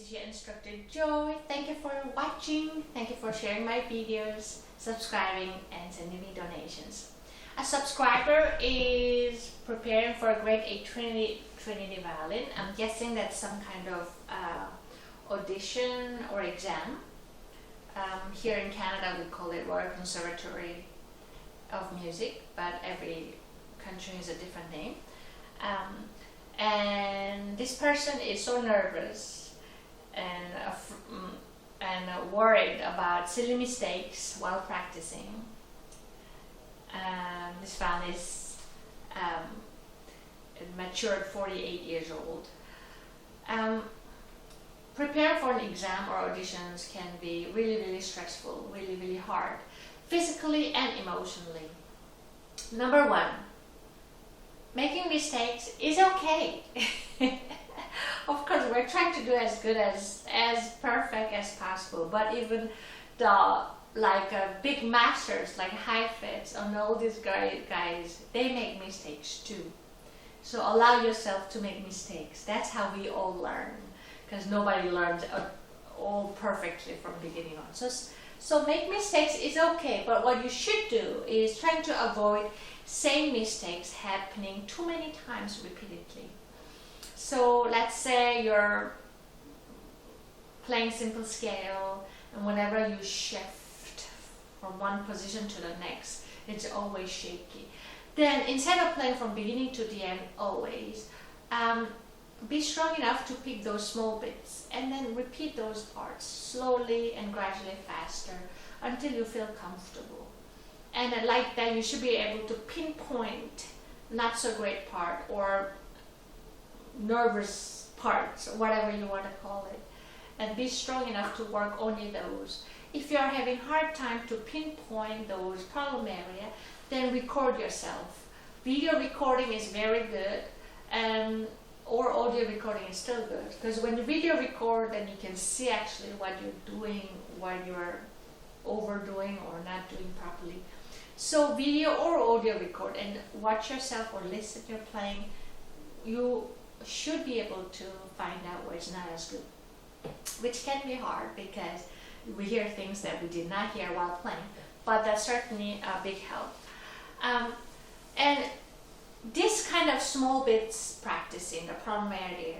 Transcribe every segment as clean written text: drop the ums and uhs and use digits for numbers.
is your instructor Joy. Thank you for watching. Thank you for sharing my videos, subscribing, and sending me donations. A subscriber is preparing for a grade 8 Trinity violin. I'm guessing that's some kind of audition or exam. Here in Canada we call it Royal Conservatory of Music, but every country has a different name. And this person is so nervous and worried about silly mistakes while practicing. This violin is matured 48 years old. Preparing for an exam or auditions can be really stressful, really hard, physically and emotionally. Number one, making mistakes is okay. Of course, we're trying to do as good as perfect as possible, but even the big masters like Heifetz and all these guys, they make mistakes too. So allow yourself to make mistakes. That's how we all learn, because nobody learns all perfectly from beginning on. So make mistakes is okay, but what you should do is trying to avoid same mistakes happening too many times repeatedly. So let's say you're playing simple scale, and whenever you shift from one position to the next, it's always shaky. Then instead of playing from beginning to the end always, be strong enough to pick those small bits and then repeat those parts slowly and gradually faster until you feel comfortable. And like that, you should be able to pinpoint not so great part or nervous parts, or whatever you want to call it, and be strong enough to work only those. If you are having hard time to pinpoint those problem area, then record yourself. Video recording is very good, or audio recording is still good, because when you video record, then you can see actually what you're doing, what you're overdoing or not doing properly. So video or audio record and watch yourself or listen you're playing. You should be able to find out where it's not as good, which can be hard because we hear things that we did not hear while playing, but that's certainly a big help. And this kind of small bits practicing the problem area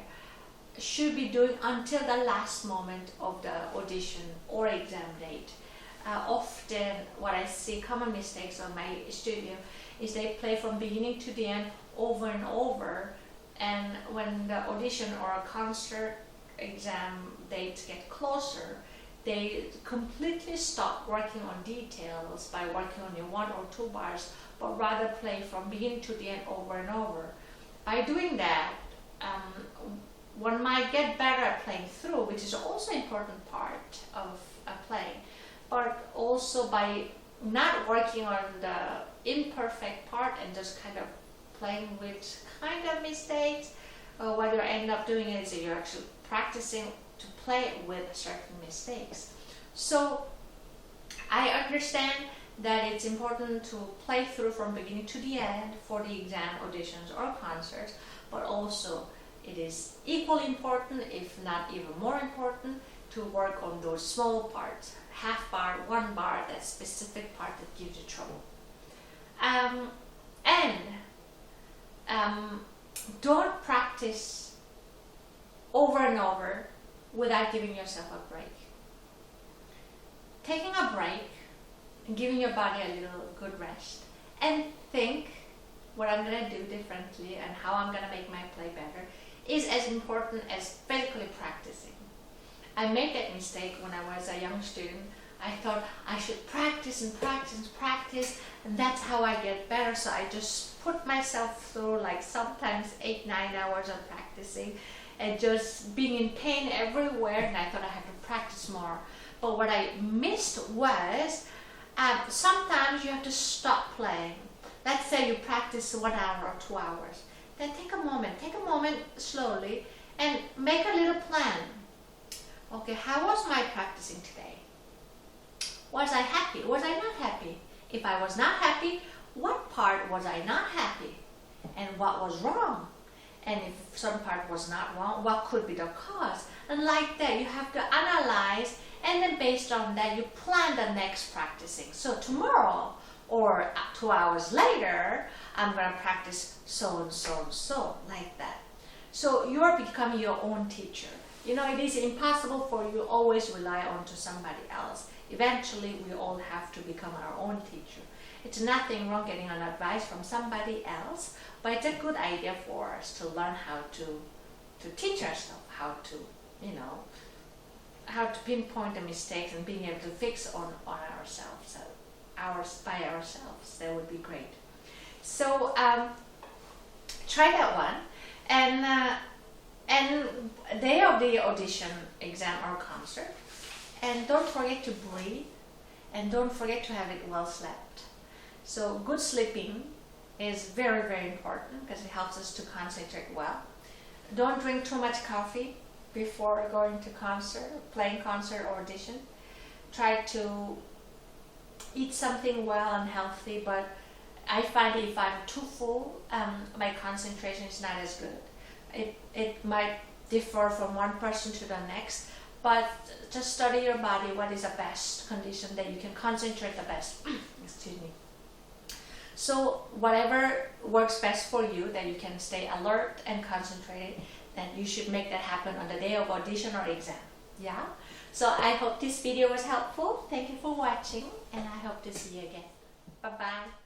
should be doing until the last moment of the audition or exam date. Often what I see common mistakes on my studio is they play from beginning to the end over and over, and when the audition or a concert exam dates get closer, they completely stop working on details by working on your 1 or 2 bars, but rather play from beginning to the end over and over. By doing that, one might get better at playing through, which is also an important part of playing, but also by not working on the imperfect part and just kind of playing with kind of mistakes, what you end up doing is you're actually practicing to play with certain mistakes. So I understand that it's important to play through from beginning to the end for the exam, auditions, or concerts, but also it is equally important, if not even more important, to work on those small parts, half bar, 1 bar, that specific part that gives you trouble. Don't practice over and over without giving yourself a break. Taking a break and giving your body a little good rest and think what I'm going to do differently and how I'm going to make my play better is as important as physically practicing. I made that mistake when I was a young student. I thought I should practice and practice, and that's how I get better. So I just put myself through like sometimes 8-9 hours of practicing and just being in pain everywhere, and I thought I had to practice more. But what I missed was sometimes you have to stop playing. Let's say you practice 1 hour or 2 hours. Then take a moment slowly and make a little plan. Okay, how was my practicing today? Was I happy? Was I not happy? If I was not happy, what part was I not happy? And what was wrong? And if some part was not wrong, what could be the cause? And like that, you have to analyze, and then based on that, you plan the next practicing. So tomorrow, or 2 hours later, I'm going to practice so and so and so, like that. So you are becoming your own teacher. You know, it is impossible for you to always rely on to somebody else. Eventually, we all have to become our own teacher. It's nothing wrong getting an advice from somebody else, but it's a good idea for us to learn how to teach ourselves, how to, you know, how to pinpoint the mistakes and being able to fix on ourselves, by ourselves. That would be great. So try that one, and day of the audition, exam, or concert, and don't forget to breathe, and don't forget to have it well slept. So good sleeping is very, very important because it helps us to concentrate well. Don't drink too much coffee before going to concert, playing concert or audition. Try to eat something well and healthy, but I find if I'm too full, my concentration is not as good. It might differ from one person to the next, but just study your body, what is the best condition that you can concentrate the best. Excuse me. So whatever works best for you, that you can stay alert and concentrated, then you should make that happen on the day of audition or exam. Yeah? So I hope this video was helpful. Thank you for watching, and I hope to see you again. Bye-bye.